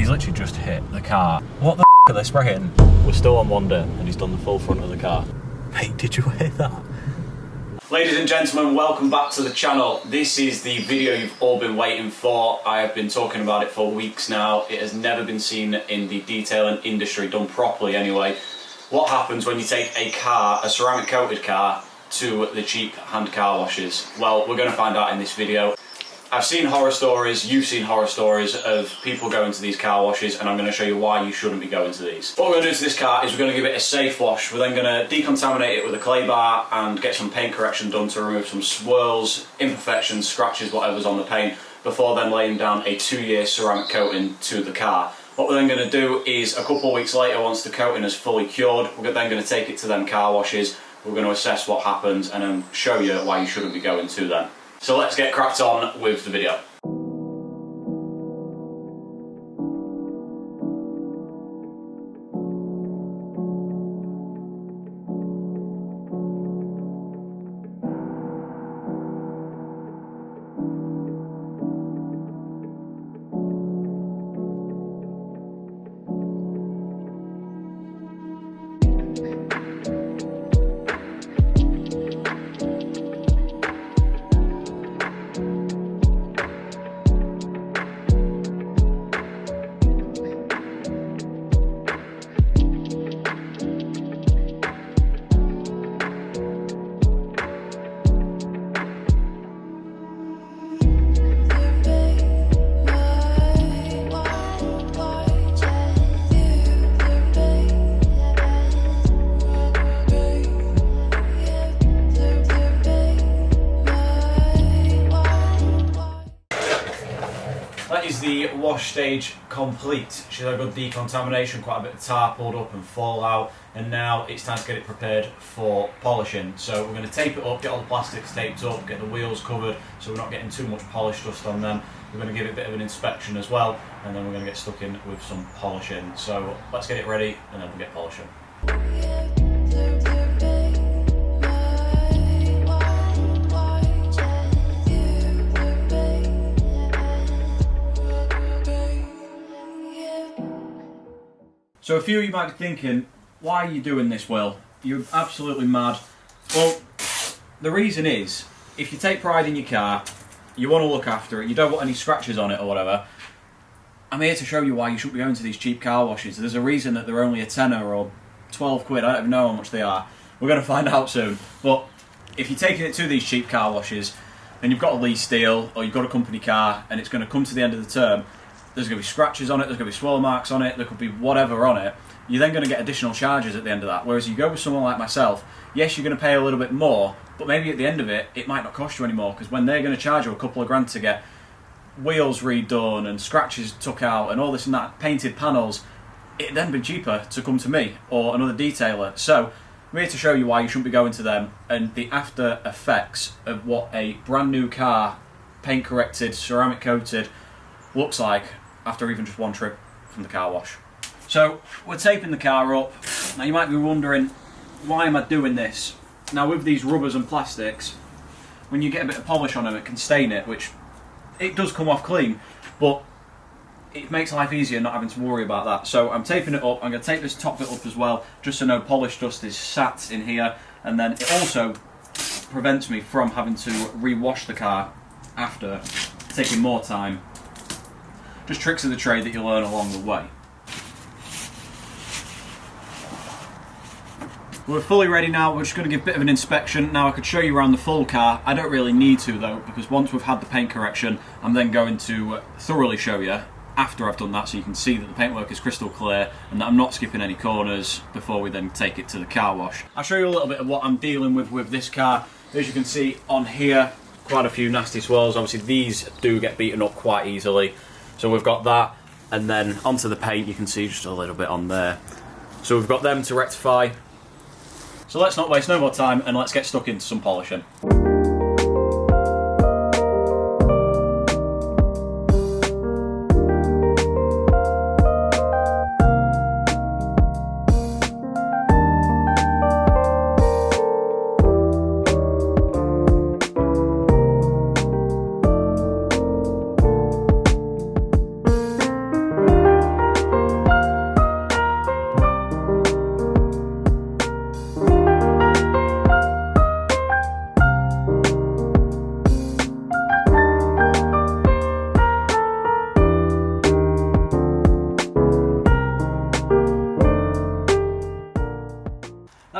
He's literally just hit the car. What the f*** are they spraying? We're still on one day and he's done the full front of the car. Mate, did you hear that? Ladies and gentlemen, welcome back to the channel. This is the video you've all been waiting for. I have been talking about it for weeks now. It has never been seen in the detailing industry, done properly anyway. What happens when you take a car, a ceramic coated car, to the cheap hand car washes? Well, we're going to find out in this video. I've seen horror stories, you've seen horror stories of people going to these car washes, and I'm going to show you why you shouldn't be going to these. What we're going to do to this car is we're going to give it a safe wash. We're then going to decontaminate it with a clay bar and get some paint correction done to remove some swirls, imperfections, scratches, whatever's on the paint, before then laying down a 2-year ceramic coating to the car. What we're then going to do is a couple of weeks later, once the coating is fully cured, we're then going to take it to them car washes. We're going to assess what happens and then show you why you shouldn't be going to them. So let's get cracked on with the video. That is the wash stage complete. She's had a good decontamination, quite a bit of tar pulled up and fallout, and now it's time to get it prepared for polishing. So we're going to tape it up, get all the plastics taped up, get the wheels covered so we're not getting too much polish dust on them. We're going to give it a bit of an inspection as well, and then we're going to get stuck in with some polishing. So let's get it ready and then we'll get polishing. So a few of you might be thinking, why are you doing this, Will? You're absolutely mad. Well, the reason is, if you take pride in your car, you want to look after it, you don't want any scratches on it or whatever, I'm here to show you why you shouldn't be going to these cheap car washes. There's a reason that they're only a tenner or 12 quid, I don't even know how much they are. We're going to find out soon. But if you're taking it to these cheap car washes, and you've got a lease deal, or you've got a company car, and it's going to come to the end of the term, there's going to be scratches on it, there's going to be swirl marks on it, there could be whatever on it, you're then going to get additional charges at the end of that. Whereas you go with someone like myself, yes, you're going to pay a little bit more, but maybe at the end of it, it might not cost you anymore, because when they're going to charge you a couple of grand to get wheels redone and scratches took out and all this and that, painted panels, it'd then be cheaper to come to me or another detailer. So I'm here to show you why you shouldn't be going to them and the after effects of what a brand new car, paint corrected, ceramic coated, looks like after even just one trip from the car wash. So we're taping the car up. Now you might be wondering, why am I doing this? Now with these rubbers and plastics, when you get a bit of polish on them, it can stain it, which it does come off clean, but it makes life easier not having to worry about that. So I'm taping it up. I'm going to tape this top bit up as well, just so no polish dust is sat in here, and then it also prevents me from having to re-wash the car after, taking more time. Just tricks of the trade that you learn along the way. We're fully ready now. We're just going to give a bit of an inspection. Now I could show you around the full car. I don't really need to though, because once we've had the paint correction, I'm then going to thoroughly show you after I've done that, so you can see that the paintwork is crystal clear and that I'm not skipping any corners before we then take it to the car wash. I'll show you a little bit of what I'm dealing with this car. As you can see on here, quite a few nasty swirls. Obviously these do get beaten up quite easily. So we've got that, and then onto the paint, you can see just a little bit on there. So we've got them to rectify. So let's not waste no more time and let's get stuck into some polishing.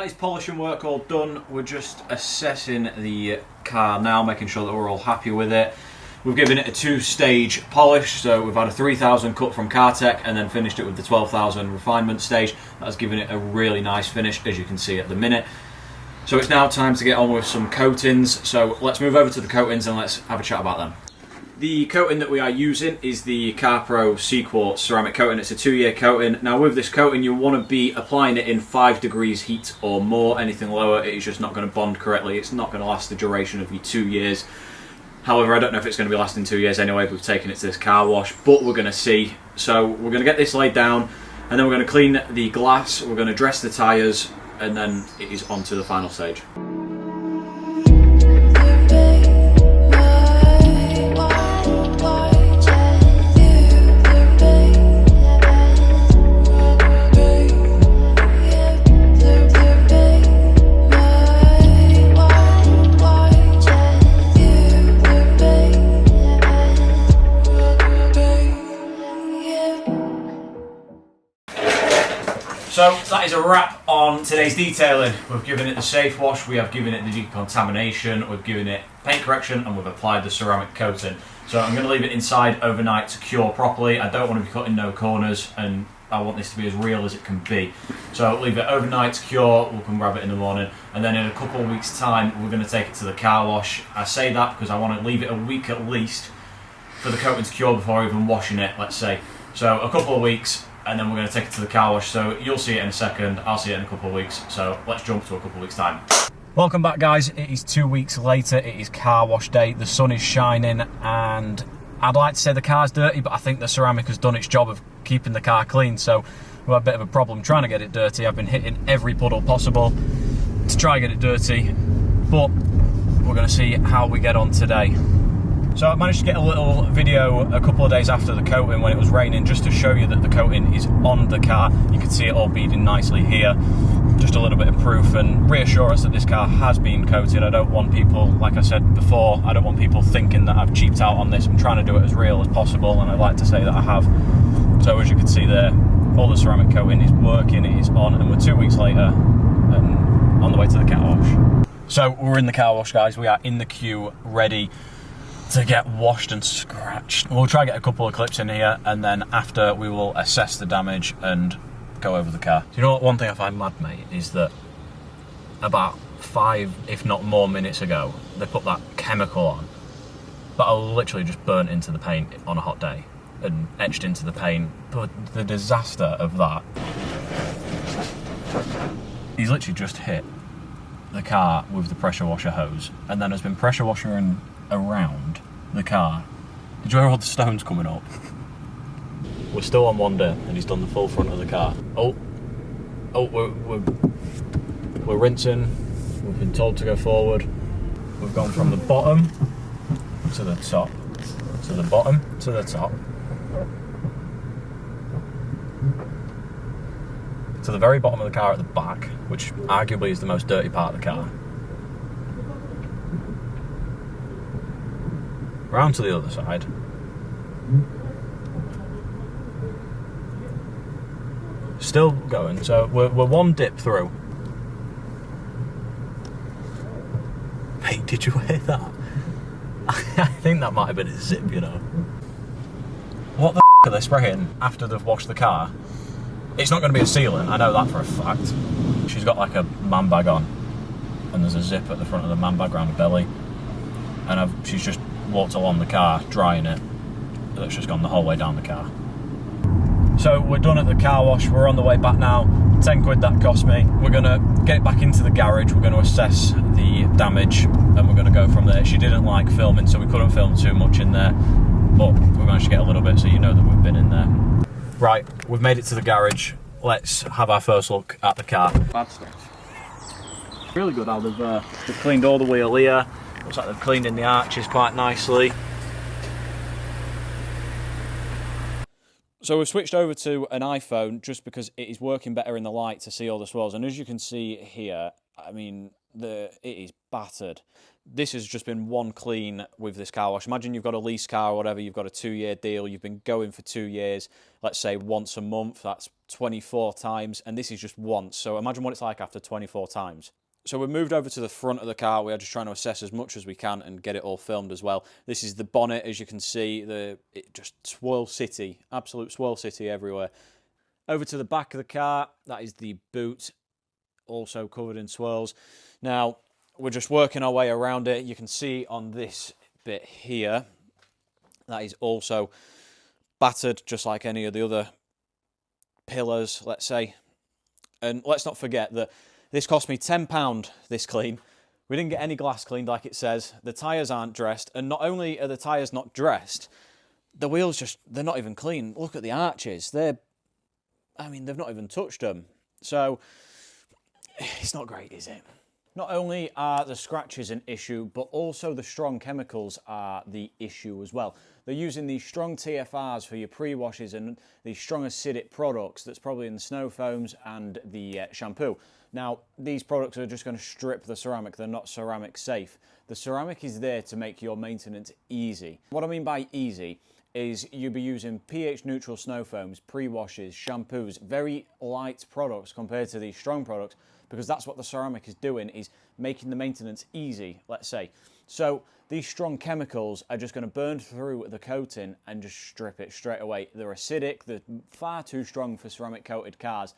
that is polishing work all done. We're just assessing the car now, making sure that we're all happy with it. We've given it a 2-stage polish, so we've had a 3000 cut from Cartech and then finished it with the 12,000 refinement stage. That's given it a really nice finish, as you can see at the minute. So it's now time to get on with some coatings. So let's move over to the coatings and let's have a chat about them. The coating that we are using is the CarPro Sequart ceramic coating. It's a 2-year coating. Now with this coating you want to be applying it in 5 degrees heat or more. Anything lower it is just not going to bond correctly. It's not going to last the duration of your 2 years. However, I don't know if it's going to be lasting 2 years anyway. We've taken it to this car wash, but we're going to see. So we're going to get this laid down and then we're going to clean the glass, we're going to dress the tyres, and then it is on to the final stage. So that is a wrap on today's detailing. We've given it the safe wash, we have given it the decontamination, we've given it paint correction, and we've applied the ceramic coating. So I'm going to leave it inside overnight to cure properly. I don't want to be cutting no corners and I want this to be as real as it can be. So I'll leave it overnight to cure, we'll come grab it in the morning, and then in a couple of weeks time we're going to take it to the car wash. I say that because I want to leave it a week at least for the coating to cure before even washing it, let's say. So a couple of weeks, and then we're going to take it to the car wash. So you'll see it in a second, I'll see it in a couple of weeks. So let's jump to a couple of weeks time. Welcome back guys, it is 2 weeks later, it is car wash day, the sun is shining, and I'd like to say the car's dirty, but I think the ceramic has done its job of keeping the car clean, so we've had a bit of a problem trying to get it dirty. I've been hitting every puddle possible to try and get it dirty, but we're going to see how we get on today. So I managed to get a little video a couple of days after the coating when it was raining, just to show you that the coating is on the car. You can see it all beading nicely here. Just a little bit of proof and reassurance that this car has been coated. I don't want people, like I said before, I don't want people thinking that I've cheaped out on this. I'm trying to do it as real as possible, and I'd like to say that I have. So as you can see there, all the ceramic coating is working, it is on, and we're 2 weeks later and on the way to the car wash. So we're in the car wash guys, we are in the queue ready to get washed and scratched. We'll try to get a couple of clips in here, and then after we will assess the damage and go over the car. Do you know what, one thing I find mad, mate, is that about 5, if not more minutes ago, they put that chemical on that I literally just burnt into the paint on a hot day and etched into the paint. But the disaster of that, he's literally just hit the car with the pressure washer hose and then has been pressure washing around the car. Did you hear all the stones coming up? We're still on one day and he's done the full front of the car. We're rinsing. We've been told to go forward. We've gone from the bottom to the top, to the bottom to the top, to the very bottom of the car at the back, which arguably is the most dirty part of the car. Round to the other side. Still going, so we're one dip through. Mate, did you hear that? I think that might have been a zip, you know. What the f*** are they spraying after they've washed the car? It's not going to be a sealant, I know that for a fact. She's got like a man bag on, and there's a zip at the front of the man bag around the belly, and she's just walked along the car, drying it. That's just gone the whole way down the car. So we're done at the car wash, we're on the way back now. 10 quid that cost me. We're gonna get it back into the garage, we're gonna assess the damage, and we're gonna go from there. She didn't like filming, so we couldn't film too much in there, but we managed to get a little bit so you know that we've been in there. Right, we've made it to the garage. Let's have our first look at the car. Bad stuff. Really good how they've cleaned all the wheel here. Looks like they've cleaned in the arches quite nicely. So we've switched over to an iPhone just because it is working better in the light to see all the swirls. And as you can see here, I mean, it is battered. This has just been one clean with this car wash. Imagine you've got a lease car or whatever, you've got a 2-year deal, you've been going for 2 years, let's say once a month, that's 24 times, and this is just once. So imagine what it's like after 24 times. So we've moved over to the front of the car. We are just trying to assess as much as we can and get it all filmed as well. This is the bonnet, as you can see. It just swirl city, absolute swirl city everywhere. Over to the back of the car, that is the boot, also covered in swirls. Now, we're just working our way around it. You can see on this bit here, that is also battered just like any of the other pillars, let's say. And let's not forget that this cost me £10, this clean. We didn't get any glass cleaned like it says. The tyres aren't dressed. And not only are the tyres not dressed, the wheels they're not even clean. Look at the arches. They've not even touched them. So, it's not great, is it? Not only are the scratches an issue, but also the strong chemicals are the issue as well. They're using these strong TFRs for your pre-washes and these strong acidic products that's probably in the snow foams and the shampoo. Now, these products are just going to strip the ceramic. They're not ceramic safe. The ceramic is there to make your maintenance easy. What I mean by easy is you'll be using pH neutral snow foams, pre-washes, shampoos, very light products compared to these strong products, because that's what the ceramic is doing, is making the maintenance easy, let's say. So these strong chemicals are just going to burn through the coating and just strip it straight away. They're acidic, they're far too strong for ceramic coated cars.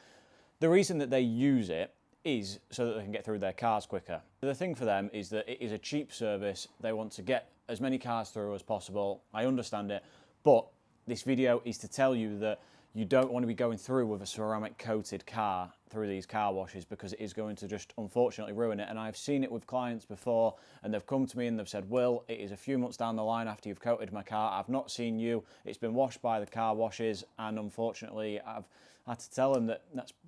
The reason that they use it is so that they can get through their cars quicker. The thing for them is that it is a cheap service. They want to get as many cars through as possible. I understand it, but this video is to tell you that you don't want to be going through with a ceramic coated car through these car washes, because it is going to just unfortunately ruin it. And I've seen it with clients before, and they've come to me and they've said, Will, it is a few months down the line after you've coated my car, I've not seen you, it's been washed by the car washes, and unfortunately I've had to tell them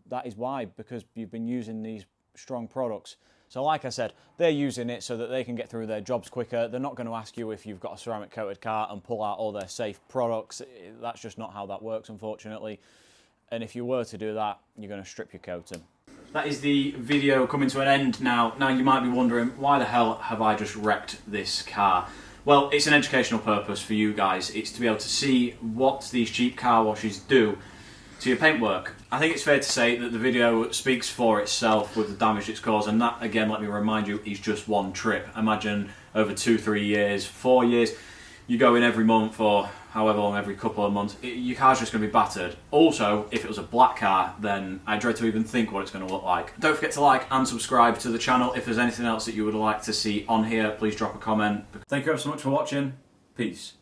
that is why, because you've been using these strong products. So like I said, they're using it so that they can get through their jobs quicker. They're not going to ask you if you've got a ceramic coated car and pull out all their safe products. That's just not how that works, unfortunately. And if you were to do that, you're going to strip your coating. That is the video coming to an end now. Now you might be wondering, why the hell have I just wrecked this car? Well, it's an educational purpose for you guys. It's to be able to see what these cheap car washes do to your paintwork. I think it's fair to say that the video speaks for itself with the damage it's caused, and that, again, let me remind you, is just one trip. Imagine over 2, 3 years, 4 years, you go in every month or however long, every couple of months, your car's just going to be battered. Also, if it was a black car, then I dread to even think what it's going to look like. Don't forget to like and subscribe to the channel. If there's anything else that you would like to see on here, please drop a comment. Thank you ever so much for watching. Peace.